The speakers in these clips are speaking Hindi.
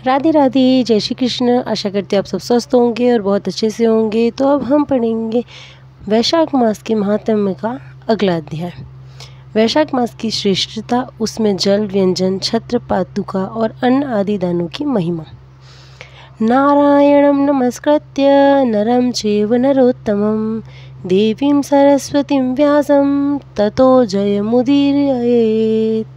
राधे राधे, जय श्री कृष्ण। आशा करते हैं आप सब स्वस्थ होंगे और बहुत अच्छे से होंगे। तो अब हम पढ़ेंगे वैशाख मास के महात्म्य का अगला अध्याय। वैशाख मास की श्रेष्ठता, उसमें जल, व्यंजन, छत्र, पादुका और अन्न आदि दानों की महिमा। नारायणं नमस्कृत्य नरं चैव नरोत्तमं देवीं सरस्वतीं व्यासं ततो जयमुदीरयेत्।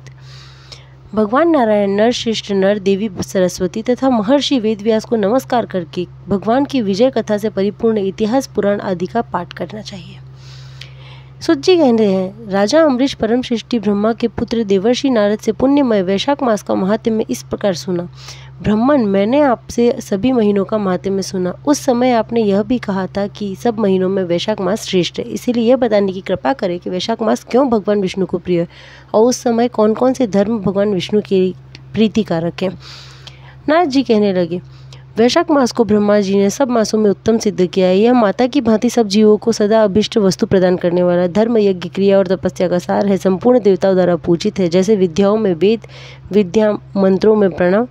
भगवान नारायण नरश्रेष्ठ नर, देवी सरस्वती तथा महर्षि वेदव्यास को नमस्कार करके भगवान की विजय कथा से परिपूर्ण इतिहास, पुराण आदि का पाठ करना चाहिए। सुत जी कह रहे हैं, राजा अम्बरीश परम सृष्टि ब्रह्मा के पुत्र देवर्षि नारद से पुण्यमय वैशाख मास का महात्म्य इस प्रकार सुना। ब्राह्मण, मैंने आपसे सभी महीनों का महात्म्य सुना। उस समय आपने यह भी कहा था कि सब महीनों में वैशाख मास श्रेष्ठ है, इसीलिए यह बताने की कृपा करें कि वैशाख मास क्यों भगवान विष्णु को प्रिय है और उस समय कौन कौन से धर्म भगवान विष्णु की प्रीतिकारक हैं। नारद जी कहने लगे, वैशाख मास को ब्रह्मा जी ने सब मासों में उत्तम सिद्ध किया है। यह माता की भांति सब जीवों को सदा अभिष्ट वस्तु प्रदान करने वाला धर्म, यज्ञ, क्रिया और तपस्या का सार है। संपूर्ण देवताओं द्वारा पूजित है। जैसे विद्याओं में वेद विद्या, मंत्रों में प्रणव,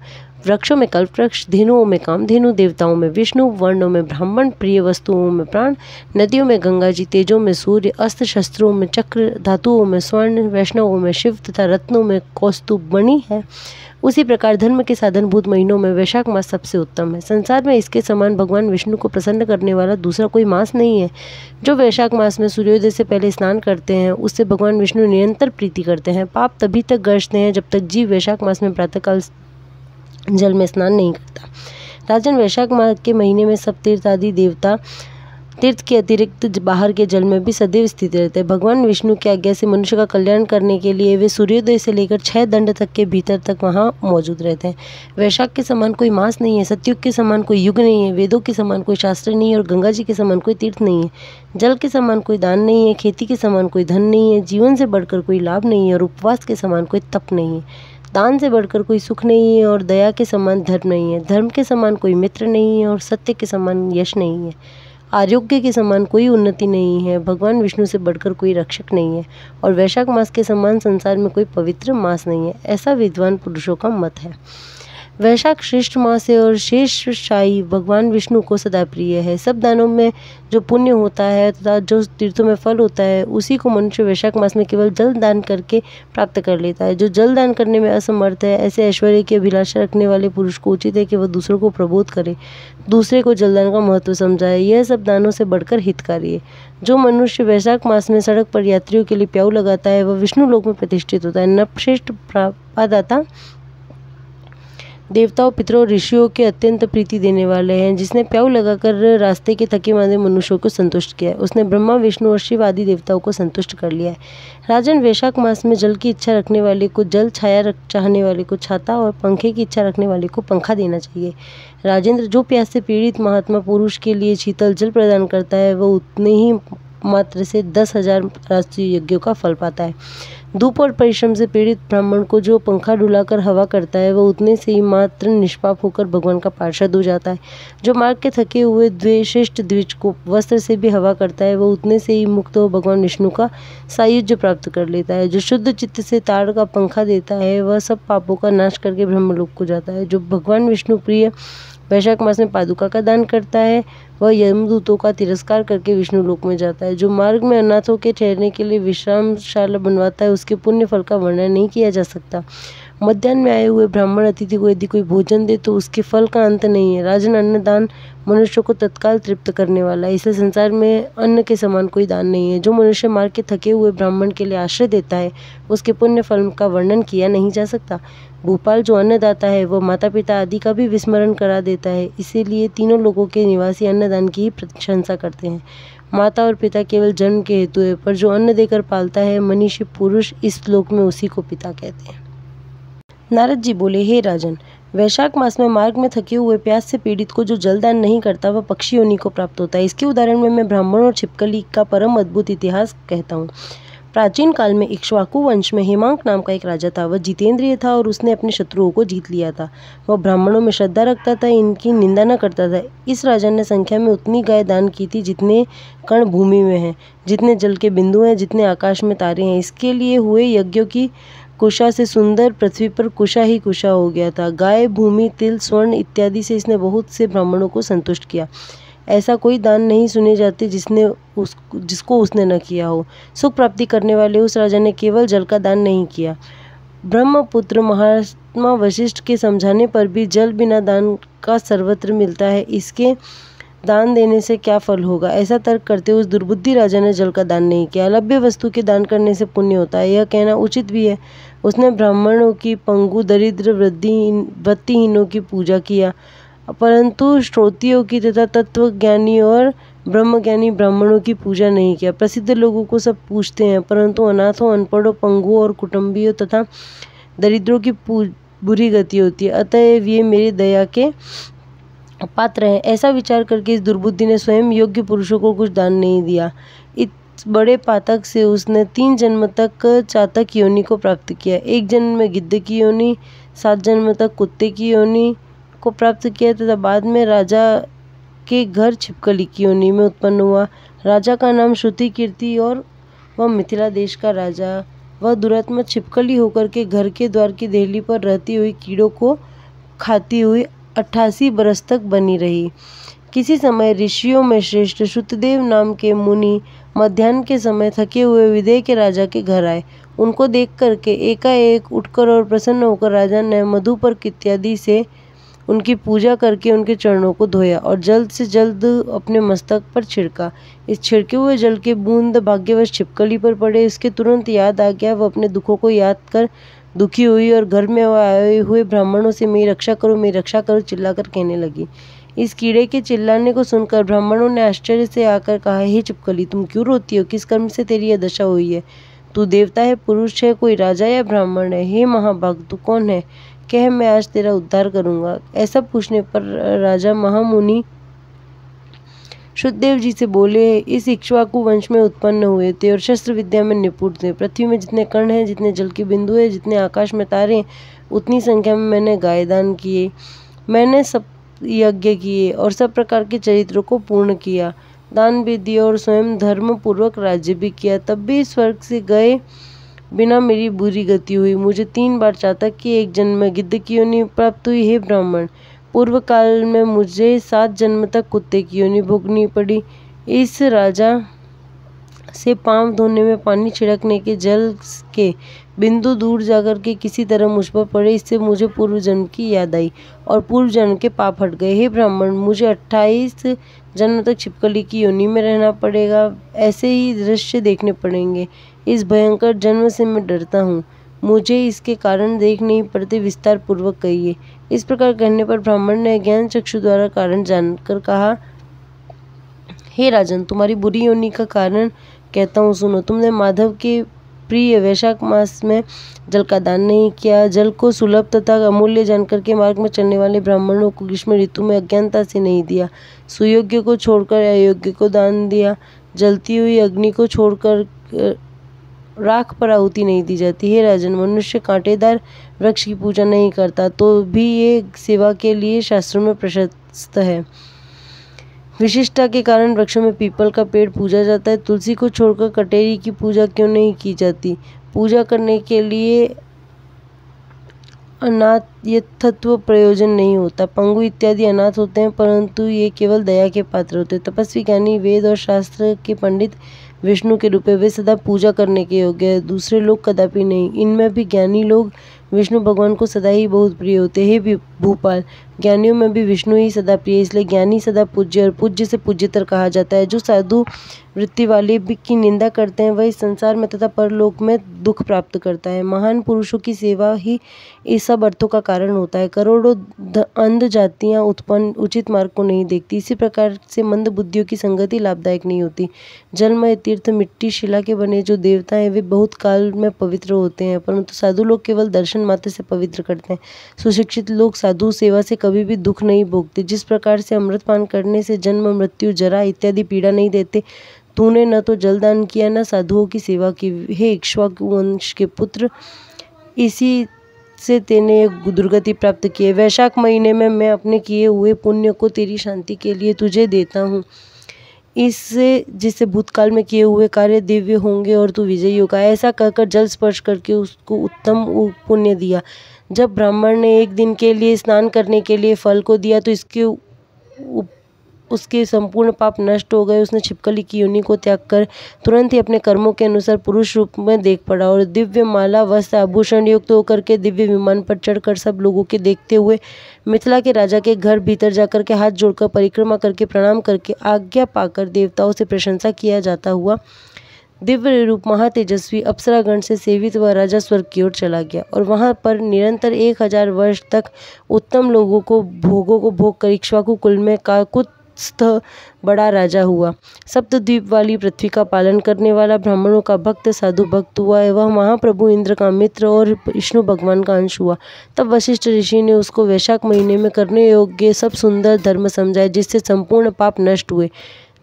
वृक्षों में कल्पवृक्ष, धेनुओं में कामधेनु, देवताओं में विष्णु, वर्णों में ब्राह्मण, प्रिय वस्तुओं में प्राण, नदियों में गंगा जी, तेजों में सूर्य, अस्त्र शस्त्रों में चक्र, धातुओं में स्वर्ण, वैष्णवों में शिव तथा रत्नों में कौस्तुभ मणि है, उसी प्रकार धर्म के साधनभूत महीनों में वैशाख मास सबसे उत्तम है। संसार में इसके समान भगवान विष्णु को प्रसन्न करने वाला दूसरा कोई मास नहीं है। जो वैशाख मास में सूर्योदय से पहले स्नान करते हैं, उससे भगवान विष्णु निरंतर प्रीति करते हैं। पाप तभी तक गरजते हैं जब तक जीव वैशाख मास में प्रातःकाल जल में स्नान नहीं करता। राजन, वैशाख मास के महीने में सब तीर्थ आदि देवता तीर्थ के अतिरिक्त बाहर के जल में भी सदैव स्थित रहते हैं। भगवान विष्णु की आज्ञा से मनुष्य का कल्याण करने के लिए वे सूर्योदय से लेकर 6 दंड तक के भीतर तक वहाँ मौजूद रहते हैं। वैशाख के समान कोई मास नहीं है, सतयुग के समान कोई युग नहीं है, वेदों के समान कोई शास्त्र नहीं है और गंगा जी के समान कोई तीर्थ नहीं है। जल के समान कोई दान नहीं है, खेती के समान कोई धन नहीं है, जीवन से बढ़कर कोई लाभ नहीं है और उपवास के समान कोई तप नहीं है। दान से बढ़कर कोई सुख नहीं है और दया के समान धर्म नहीं है। धर्म के समान कोई मित्र नहीं है और सत्य के समान यश नहीं है। आरोग्य के समान कोई उन्नति नहीं है। भगवान विष्णु से बढ़कर कोई रक्षक नहीं है और वैशाख मास के समान संसार में कोई पवित्र मास नहीं है। ऐसा विद्वान पुरुषों का मत है। वैशाख श्रेष्ठ मास है और शेषशायी भगवान विष्णु को सदा प्रिय है। सब दानों में जो पुण्य होता है तथा जो तीर्थों में फल होता है, उसी को मनुष्य वैशाख मास में केवल जल दान करके प्राप्त कर लेता है। जो जल दान करने में असमर्थ है, ऐसे ऐश्वर्य की अभिलाषा रखने वाले पुरुष को उचित है कि वह दूसरों को प्रबोध करे, दूसरे को जलदान का महत्व समझाए। यह सब दानों से बढ़कर हितकारी है। जो मनुष्य वैशाख मास में सड़क पर यात्रियों के लिए प्याऊ लगाता है, वह विष्णु लोक में प्रतिष्ठित होता है। नरश्रेष्ठ प्रादाता देवताओं, पितरों, ऋषियों के अत्यंत प्रीति देने वाले हैं। जिसने प्याऊ लगाकर रास्ते के थके मांदे मनुष्यों को संतुष्ट किया है, उसने ब्रह्मा, विष्णु और शिव आदि देवताओं को संतुष्ट कर लिया है। राजन, वैशाख मास में जल की इच्छा रखने वाले को जल, छाया चाहने वाले को छाता और पंखे की इच्छा रखने वाले को पंखा देना चाहिए। राजेंद्र, जो प्यास से पीड़ित महात्मा पुरुष के लिए शीतल जल प्रदान करता है, वह उतने ही मात्र से 10,000 राष्ट्रीय यज्ञों का फल पाता है। धूप और परिश्रम से पीड़ित ब्राह्मण को जो पंखा डुलाकर हवा करता है, वह उतने से ही मात्र निष्पाप होकर भगवान का पार्षद हो जाता है। जो मार्ग के थके हुए श्रेष्ठ द्विज को वस्त्र से भी हवा करता है, वह उतने से ही मुक्त हो भगवान विष्णु का सायुज्य प्राप्त कर लेता है। जो शुद्ध चित्त से ताड़ का पंखा देता है, वह सब पापों का नाश करके ब्रह्मलोक को जाता है। जो भगवान विष्णु प्रिय वैशाख मास में पादुका का दान करता है, वह यमदूतों का तिरस्कार करके विष्णु लोक में जाता है। जो मार्ग में अनाथों के ठहरने के लिए विश्रामशाला बनवाता है, उसके पुण्य फल का वर्णन नहीं किया जा सकता। मध्याह्न में आए हुए ब्राह्मण अतिथि को यदि कोई भोजन दे तो उसके फल का अंत नहीं है। राजन, अन्नदान मनुष्य को तत्काल तृप्त करने वाला है, इसलिए संसार में अन्न के समान कोई दान नहीं है। जो मनुष्य मार्ग के थके हुए ब्राह्मण के लिए आश्रय देता है, उसके पुण्य फल का वर्णन किया नहीं जा सकता। भूपाल, जो अन्नदाता है, वह माता पिता आदि का भी विस्मरण करा देता है, इसीलिए तीनों लोगों के निवासी अन्नदान की ही प्रशंसा करते हैं। माता और पिता केवल जन्म के हेतु है, पर जो अन्न देकर पालता है मनीषी पुरुष, इस लोक में उसी को पिता कहते हैं। नारद जी बोले, हे राजन, वैशाख मास में मार्ग में थके हुए प्यास से पीड़ित को जो जलदान नहीं करता, वह पक्षी योनि को प्राप्त होता है। इसके उदाहरण में मैं ब्राह्मण और छिपकली का परम अद्भुत इतिहास कहता हूँ। प्राचीन काल में इक्ष्वाकु वंश में हेमांक नाम का एक राजा था। वह जितेंद्रिय था और उसने अपने शत्रुओं को जीत लिया था। वह ब्राह्मणों में श्रद्धा रखता था, इनकी निंदा न करता था। इस राजा ने संख्या में उतनी गाय दान की थी जितने कण भूमि में हैं, जितने जल के बिंदु हैं, जितने आकाश में तारे हैं। इसके लिए हुए यज्ञों की कुशा से सुंदर पृथ्वी पर कुशा ही कुशा हो गया था। गाय, भूमि, तिल, स्वर्ण इत्यादि से इसने बहुत से ब्राह्मणों को संतुष्ट किया। ऐसा कोई दान नहीं सुने जाते जिसको उसने न किया हो। सुख प्राप्ति करने वाले उस राजा ने केवल जल का दान नहीं किया, ब्रह्मपुत्र महात्मा वशिष्ठ के समझाने पर भी जल बिना दान का सर्वत्र मिलता है, इसके दान देने से क्या फल होगा, ऐसा तर्क करते उस दुर्बुद्धि राजा ने जल का दान नहीं किया। लभ्य वस्तु के दान करने से पुण्य होता है, यह कहना उचित भी है। उसने ब्राह्मणों की, पंगु, दरिद्र, वृत्तिहीनों की पूजा किया, परंतु श्रोतियों की तथा तत्वज्ञानी और ब्रह्मज्ञानी ब्राह्मणों की पूजा नहीं किया। प्रसिद्ध लोगों को सब पूछते हैं, परंतु अनाथों, अनपढ़ों, पंगुओं और कुटुंबियों तथा दरिद्रों की बुरी गति होती है। अतएव ये मेरी दया के पात्र हैं। ऐसा विचार करके इस दुर्बुद्धि ने स्वयं योग्य पुरुषों को कुछ दान नहीं दिया। इस बड़े पातक से उसने 3 जन्म तक चातक योनि को प्राप्त किया। 1 जन्म में गिद्ध की योनि, 7 जन्म तक कुत्ते की योनि को प्राप्त किया तथा बाद में राजा के घर छिपकली की योनि में उत्पन्न हुआ। राजा का नाम श्रुति कीर्ति और वह मिथिला देश का राजा। वह दुरात्मा छिपकली होकर के घर के द्वार की देहली पर रहती हुई कीड़ों को खाती हुई 88 बरस तक बनी रही। किसी समय ऋषियों में श्रेष्ठ श्रुतदेव नाम के मुनि मध्याह्न के समय थके हुए विदेह के राजा के घर आए। उनको देख करके एकाएक उठकर और प्रसन्न होकर राजा ने मधुपर्क इत्यादि से उनकी पूजा करके उनके चरणों को धोया और जल्द से जल्द अपने मस्तक पर छिड़का। इस छिड़के हुए जल के बूंद भाग्यवश छिपकली पर पड़े। इसके तुरंत याद आ गया। वह अपने दुखों को याद कर दुखी हुई और घर में आए हुए ब्राह्मणों से मेरी रक्षा करो, मेरी रक्षा करो चिल्लाकर कहने लगी। इस कीड़े के चिल्लाने को सुनकर ब्राह्मणों ने आश्चर्य से आकर कहा, हे छिपकली, तुम क्यों रोती हो? किस कर्म से तेरी यह दशा हुई है? तू देवता है, पुरुष है, कोई राजा या ब्राह्मण है? हे महाभाग, तू कौन है? कह, मैं आज तेरा उद्धार करूंगा। ऐसा पूछने पर राजा महामुनि शुद्धदेव जी से बोले, इस इक्ष्वाकु वंश में उत्पन्न हुए थे और शस्त्र विद्या में निपुण थे। पृथ्वी में जितने कण हैं, जितने जल के बिंदु हैं, जितने आकाश में तारे हैं, उतनी संख्या में मैंने गाय दान किए। मैंने सब यज्ञ किए और सब प्रकार के चरित्रों को पूर्ण किया, दान भी दिया और स्वयं धर्म पूर्वक राज्य भी किया। तब भी स्वर्ग से गए बिना मेरी बुरी गति हुई। मुझे 3 बार चातक की, 1 जन्म में गिद्ध की योनि प्राप्त हुई। हे ब्राह्मण, पूर्व काल में मुझे 7 जन्म तक कुत्ते की योनि भोगनी पड़ी। इस राजा से पांव धोने में पानी छिड़कने के जल के बिंदु दूर जाकर के किसी तरह मुझ पर पड़े। इससे मुझे पूर्व जन्म की याद आई और पूर्व जन्म के पाप हट गए। हे ब्राह्मण, मुझे 28 जन्म तक छिपकली की योनि में रहना पड़ेगा। ऐसे ही दृश्य देखने पड़ेंगे। इस भयंकर जन्म से मैं डरता हूँ। मुझे इसके कारण देख नहीं पड़ते, विस्तार पूर्वक कहिए। इस प्रकार कहने पर ब्राह्मण ने ज्ञान चक्षु द्वारा कारण जानकर कहा, हे राजन, तुम्हारी बुरी योनि का कारण कहता हूँ, सुनो। तुमने माधव के प्रिय वैशाख मास में जल का दान नहीं किया। जल को सुलभ तथा अमूल्य जानकर के मार्ग में चलने वाले ब्राह्मणों को ग्रीष्म ऋतु में अज्ञानता से नहीं दिया। सुयोग्य को छोड़कर अयोग्य को दान दिया। जलती हुई अग्नि को छोड़कर राख पर आहुति नहीं दी जाती। हे राजन, मनुष्य कांटेदार वृक्ष की पूजा नहीं करता तो भी ये सेवा के लिए शास्त्रों में प्रशस्त है। विशिष्टता के कारण वृक्षों में पीपल का पेड़ पूजा जाता है। तुलसी को छोड़कर कटेरी की पूजा क्यों नहीं की जाती? पूजा करने के लिए अनाथ यथत्व प्रयोजन नहीं होता। पंगु इत्यादि अनाथ होते हैं, परंतु ये केवल दया के पात्र होते हैं। तपस्वी, ज्ञानी, वेद और शास्त्र के पंडित विष्णु के रूप में वे सदा पूजा करने के योग्य है, दूसरे लोग कदापि नहीं। इनमें भी ज्ञानी लोग विष्णु भगवान को सदा ही बहुत प्रिय होते हैं। हे भूपाल, ज्ञानियों में भी विष्णु ही सदा प्रिय, इसलिए ज्ञानी सदा पूज्य और पूज्य से पूज्यतर कहा जाता है। जो साधु वृत्ति वाले की निंदा करते हैं, वही संसार में तथा परलोक में दुख प्राप्त करता है। महान पुरुषों की सेवा ही इस सब अर्थों का कारण होता है। करोड़ों अंध जातियाँ उत्पन्न उचित मार्ग को नहीं देखती। इसी प्रकार से मंद बुद्धियों की संगति लाभदायक नहीं होती। जलमय तीर्थ, मिट्टी, शिला के बने जो देवता हैं, वे बहुत काल में पवित्र होते हैं, परंतु साधु लोग केवल दर्शन मात्र से पवित्र करते हैं। सुशिक्षित लोग साधु सेवा से कभी भी दुख नहीं भोगते। जिस प्रकार से अमृतपान करने से जन्म, मृत्यु, जरा इत्यादि पीड़ा नहीं देते, तूने न तो जलदान किया न साधुओं की सेवा की। हे इक्ष्वाकु वंश के पुत्र, इसी से तेने दुर्गति प्राप्त की है। वैशाख महीने में मैं अपने किए हुए पुण्य को तेरी शांति के लिए तुझे देता हूँ। इससे जिससे भूतकाल में किए हुए कार्य दिव्य होंगे और तू विजयी होगा। ऐसा कहकर जल स्पर्श करके उसको उत्तम पुण्य दिया। जब ब्राह्मण ने एक दिन के लिए स्नान करने के लिए फल को दिया तो उसके संपूर्ण पाप नष्ट हो गए। उसने छिपकली की योनि को त्याग कर तुरंत ही अपने कर्मों के अनुसार पुरुष रूप में देख पड़ा और दिव्य माला वस्त्र आभूषण युक्त होकर के दिव्य विमान पर चढ़कर सब लोगों के देखते हुए मिथिला के राजा के घर भीतर जाकर के हाथ जोड़कर परिक्रमा करके प्रणाम करके आज्ञा पाकर देवताओं से प्रशंसा किया जाता हुआ दिव्य रूप महातेजस्वी अप्सरागण से सेवित व राजा स्वर्ग की ओर चला गया और वहां पर निरंतर 1000 वर्ष तक उत्तम लोगों को भोगों को भोग कर इक्ष्वाकु कुल में काकुत्स्थ बड़ा राजा हुआ। सप्तद्वीप वाली पृथ्वी का पालन करने वाला ब्राह्मणों का भक्त साधु भक्त हुआ। वह महाप्रभु इंद्र का मित्र और विष्णु भगवान का अंश हुआ। तब वशिष्ठ ऋषि ने उसको वैशाख महीने में करने योग्य सब सुंदर धर्म समझाए जिससे संपूर्ण पाप नष्ट हुए।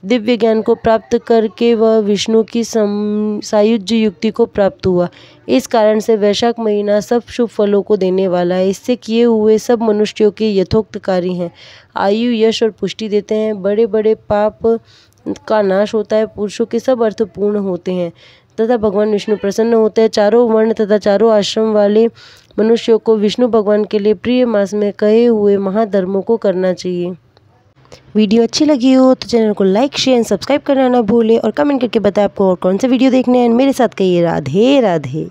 दिव्य ज्ञान को प्राप्त करके वह विष्णु की सायुज्य युक्ति को प्राप्त हुआ। इस कारण से वैशाख महीना सब शुभ फलों को देने वाला है। इससे किए हुए सब मनुष्यों के यथोक्त कार्य हैं। आयु यश और पुष्टि देते हैं। बड़े बड़े पाप का नाश होता है। पुरुषों के सब अर्थ पूर्ण होते हैं तथा भगवान विष्णु प्रसन्न होते हैं। चारों वर्ण तथा चारों आश्रम वाले मनुष्यों को विष्णु भगवान के लिए प्रिय मास में कहे हुए महाधर्मों को करना चाहिए। वीडियो अच्छी लगी हो तो चैनल को लाइक शेयर एंड सब्सक्राइब करना ना भूलें और कमेंट करके बताएं आपको और कौन से वीडियो देखने हैं। मेरे साथ कहिए राधे राधे।